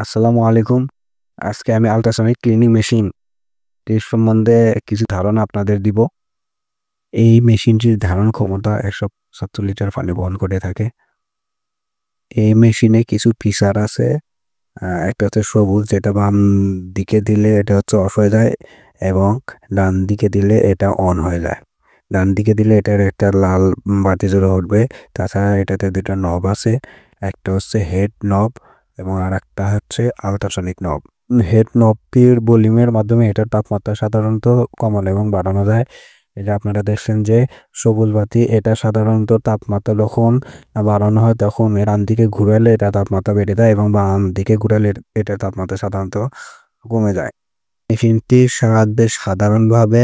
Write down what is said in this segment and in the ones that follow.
আসসালামু আলাইকুম। আজকে আমি আল্ট্রাসনিক ক্লিনিং মেশিন এর সম্বন্ধে কিছু ধারণা আপনাদের দিব। এই মেশিনটির ধারণ ক্ষমতা ১৭০ লিটার পানি বহন করে থাকে। এই মেশিনে কিছু ফিচার আছে। একটা হচ্ছে সবুজ, যেটা বাম দিকে দিলে এটা হচ্ছে অফ হয়ে যায় এবং ডান দিকে দিলে এটা অন হয়ে যায়। ডান দিকে দিলে এটার একটা লাল বাতি জ্বলে উঠবে। তাছাড়া এটাতে ২ টা নব আছে। একটা হচ্ছে হেড নব এবং আরেকটা হচ্ছে আল্ট্রাসনিক নব। হেড নবটির ভলিউমের মাধ্যমে এটার তাপমাত্রা সাধারণত কমানো এবং বাড়ানো যায়। এই যে আপনারা দেখছেন যে সবুজ বাতি, এটা সাধারণত তাপমাত্রা যখন বাড়ানো হয় তখন ডান দিকে ঘুরালে এটা তাপমাত্রা বেড়ে যায় এবং বাম দিকে ঘুরালে এটার তাপমাত্রা সাধারণত কমে যায়। মেশিনটির সাহায্যে সাধারণভাবে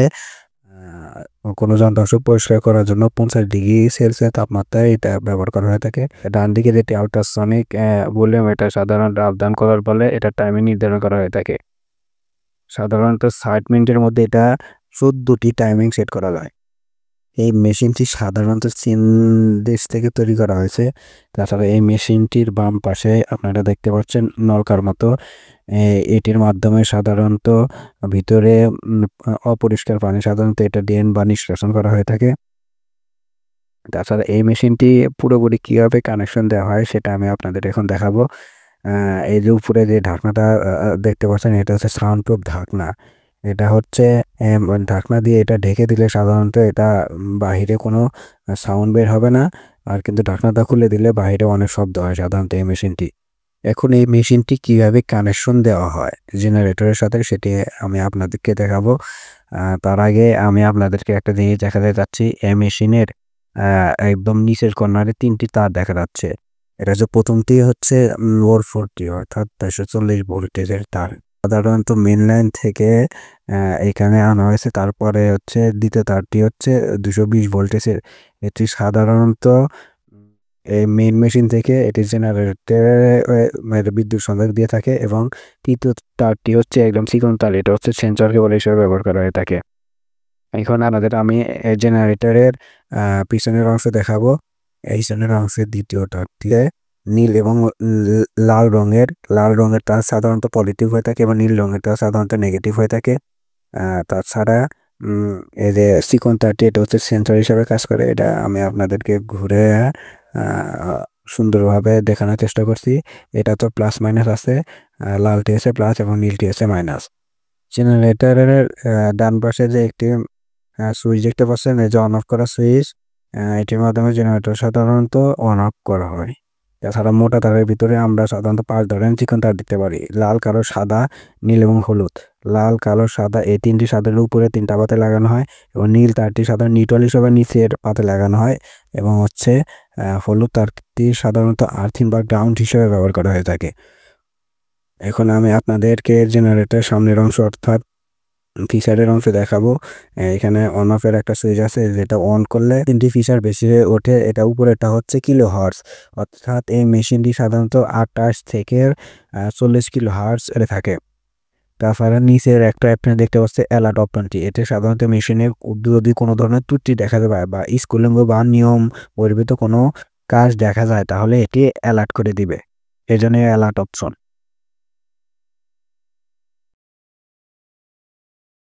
কোনো যন্ত্রাংশ পরিষ্কার করার জন্য ৫০ ডিগ্রি সেলসিয়াস তাপমাত্রায় এটা ব্যবহার করা হয়ে থাকে। ডান দিকে যেটি আল্ট্রাসনিক ভলিউম, এটা সাধারণত আপ ডাউন করার ফলে এটা টাইমিং নির্ধারণ করা হয়ে থাকে। সাধারণত ৬০ মিনিটের মধ্যে এটা ১৪টি টাইমিং সেট করা যায়। এই মেশিনটি সাধারণত চীন দেশ থেকে তৈরি করা হয়েছে। তাছাড়া এই মেশিনটির বাম পাশে আপনারা দেখতে পাচ্ছেন নলকার মতো। এটির মাধ্যমে সাধারণত ভিতরে অপরিষ্কার পানি সাধারণত এটা ড্রেন বা নিষ্কাশন করা হয়ে থাকে। তাছাড়া এই মেশিনটি পুরোপুরি কীভাবে কানেকশন দেওয়া হয় সেটা আমি আপনাদের এখন দেখাবো। এই যে উপরে যে ঢাকনাটা দেখতে পাচ্ছেন, এটা হচ্ছে সাউন্ড প্রুফ ঢাকনা। এটা হচ্ছে ঢাকনা দিয়ে এটা ঢেকে দিলে সাধারণত এটা বাহিরে কোনো সাউন্ড বের হবে না। আর কিন্তু ঢাকনাটা খুলে দিলে বাহিরে অনেক শব্দ হয় সাধারণত এই মেশিনটি। এখন এই মেশিনটি কিভাবে কানেকশন দেওয়া হয় জেনারেটরের সাথে সেটি আমি আপনাদেরকে দেখাবো। তার আগে আমি আপনাদেরকে একটা জিনিস দেখাতে চাচ্ছি। এই মেশিনের একদম নিচের কর্নারে ৩টি তার দেখা যাচ্ছে। এটা হচ্ছে প্রথমটি হচ্ছে লোড 40 অর্থাৎ ৪৪ ভোল্টেজের তার। সাধারণত মেইন লাইন থেকে এখানে আনা হয়েছে। তারপরে হচ্ছে দ্বিতীয় তারটি হচ্ছে ২২০ ভোল্টেজের। এটি সাধারণত এই মেইন মেশিন থেকে এটি জেনারেটরে বিদ্যুৎ সংযোগ দিয়ে থাকে এবং তৃতীয় তারটি হচ্ছে একদম চিকন তার। এটা হচ্ছে সেন্সর কেবল হিসেবে ব্যবহার করা হয়ে থাকে। এখন আমি জেনারেটরের পিছনের অংশ দেখাবো। এই পিছনের অংশের দ্বিতীয় তারটিতে নীল এবং লাল রঙের তার সাধারণত পজিটিভ হয়ে থাকে এবং নীল রঙের তার সাধারণত নেগেটিভ হয়ে থাকে। তাছাড়া এই যে চিকন তারটি, এটা হচ্ছে সেন্সর হিসাবে কাজ করে। এটা আমি আপনাদেরকে ঘুরে সুন্দরভাবে দেখানোর চেষ্টা করছি। এটা তো প্লাস মাইনাস আছে, লালটি আছে প্লাস এবং নীলটি আছে মাইনাস। জেনারেটরের ডান পাশে যে একটি সুইচ দেখতে পাচ্ছেন, এই যে অন অফ করা সুইচ, এটির মাধ্যমে জেনারেটর সাধারণত অন অফ করা হয়। এছাড়া মোটা তারের ভিতরে আমরা সাধারণত 5 ধরনের চিকন তার দিতে পারি: লাল, কালো, সাদা, নীল এবং হলুদ। লাল, কালো, সাদা এই 3টি সাধারণত উপরে 3টা পাতে লাগানো হয় এবং নীল তারটি সাধারণত নিউট্রাল হিসেবে নিচের পাতে লাগানো হয় এবং হচ্ছে হলুদ তারটি সাধারণত আর্থিং বা গ্রাউন্ড হিসেবে ব্যবহার করা হয়ে থাকে। এখন আমি আপনাদেরকে জেনারেটরের সামনের অংশ অর্থাৎ ফিচারের অংশ দেখাবো। এখানে অন অফের একটা সুইচ আছে, যেটা অন করলে 3টি ফিচার বেশি হয়ে ওঠে। এটা উপরেরটা হচ্ছে কিলোহার্টজ, অর্থাৎ এই মেশিনটি সাধারণত 28 থেকে 40 কিলোহার্টজ এর থাকে। তাছাড়া নিচের একটা আপনি দেখতে পাচ্ছেন অ্যালার্ট অপশনটি। এতে সাধারণত মেশিনে যদি কোনো ধরনের ত্রুটি দেখা যায় বা স্কুলিং বা নিয়ম বহির্ভূত কোনো কাজ দেখা যায় তাহলে এটি অ্যালার্ট করে দিবে। এজন্য অ্যালার্ট অপশন।